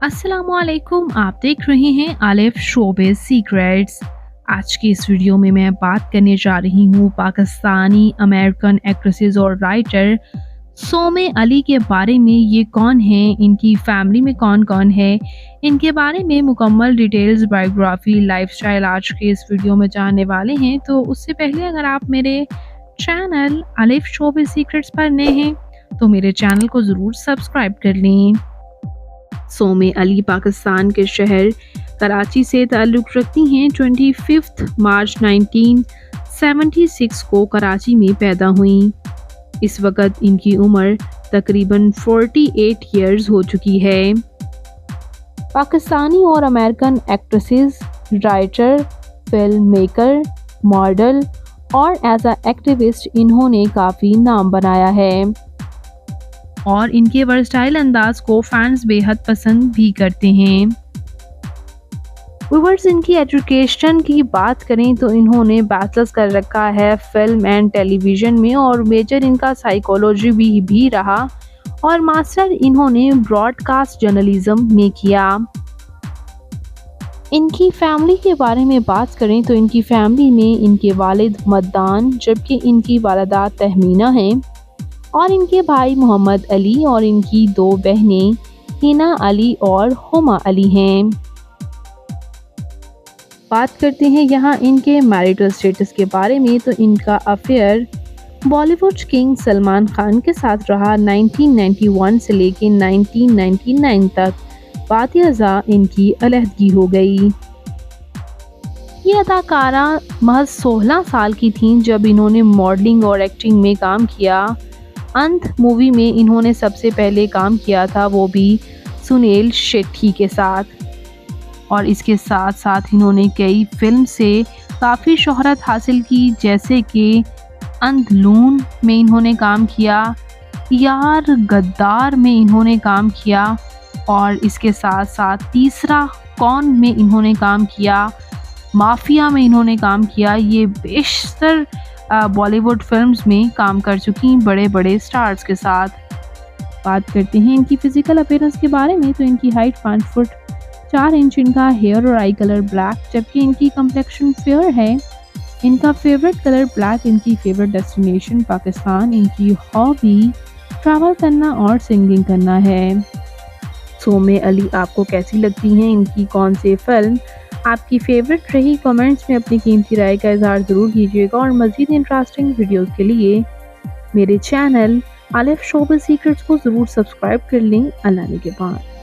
अस्सलामुअलैकुम, आप देख रहे हैं आलिफ शोबिज़ सीक्रेट्स। आज की इस वीडियो में मैं बात करने जा रही हूँ पाकिस्तानी अमेरिकन एक्ट्रेसेस और राइटर सोमे अली के बारे में। ये कौन हैं, इनकी फैमिली में कौन-कौन है, इनके बारे में मुकम्मल डिटेल्स, बायोग्राफी, लाइफस्टाइल आज के इस वीडियो में जानने वाले हैं। तो उससे पहले अगर आप मेरे चैनल आलिफ शोबिज़ सीक्रेट्स पर नए हैं तो मेरे चैनल को ज़रूर सब्सक्राइब कर लें। सोमे अली पाकिस्तान के शहर कराची से ताल्लुक़ रखती हैं। 25 मार्च 1976 को कराची में पैदा हुईं। इस वक्त इनकी उम्र तकरीबन 48 ईयर्स हो चुकी है। पाकिस्तानी और American actresses, writer, film maker, model और एज अ एक्टिविस्ट इन्होंने काफ़ी नाम बनाया है और इनके वर्सटाइल अंदाज को फैंस बेहद पसंद भी करते हैं। व्यूअर्स, इनकी एजुकेशन की बात करें तो इन्होंने बैचलर्स कर रखा है फिल्म एंड टेलीविज़न में और मेजर इनका साइकोलॉजी भी रहा और मास्टर इन्होंने ब्रॉडकास्ट जर्नलिज्म में किया। इनकी फैमिली के बारे में बात करें तो इनकी फैमिली में इनके वालिद मद्दान, जबकि इनकी वालिदा तहमीना हैं और इनके भाई मोहम्मद अली और इनकी दो बहनें हिना अली और हुमा अली हैं। बात करते हैं यहाँ इनके मैरिटल स्टेटस के बारे में तो इनका अफेयर बॉलीवुड किंग सलमान खान के साथ रहा 1991 से लेकर 1999 तक। बातियाज़ा इनकी अलहदगी हो गई। ये अदाकारा महज 16 साल की थीं जब इन्होंने मॉडलिंग और एक्टिंग में काम किया। अंत मूवी में इन्होंने सबसे पहले काम किया था, वो भी सुनील शेट्टी के साथ, और इसके साथ साथ इन्होंने कई फिल्म से काफ़ी शोहरत हासिल की, जैसे कि अंधलून में इन्होंने काम किया, यार गद्दार में इन्होंने काम किया और इसके साथ साथ तीसरा कौन में इन्होंने काम किया, माफिया में इन्होंने काम किया। ये बेशतर बॉलीवुड फिल्म्स में काम कर चुकी बड़े बड़े स्टार्स के साथ। बात करते हैं इनकी फ़िज़िकल अपीयरेंस के बारे में तो इनकी हाइट 5 फुट 4 इंच, इनका हेयर और आई कलर ब्लैक, जबकि इनकी कम्प्लेक्शन फेयर है। इनका फेवरेट कलर ब्लैक, इनकी फेवरेट डेस्टिनेशन पाकिस्तान, इनकी हॉबी ट्रैवल करना और सिंगिंग करना है। सोमे अली आपको कैसी लगती हैं, इनकी कौन सी फिल्म आपकी फेवरेट रही? कमेंट्स में अपनी कीमती राय का इज़हार ज़रूर कीजिएगा और मज़ीद इंटरेस्टिंग वीडियोस के लिए मेरे चैनल आलिफ शोबिज़ सीक्रेट्स को ज़रूर सब्सक्राइब कर लें। अल्लाह के बाद।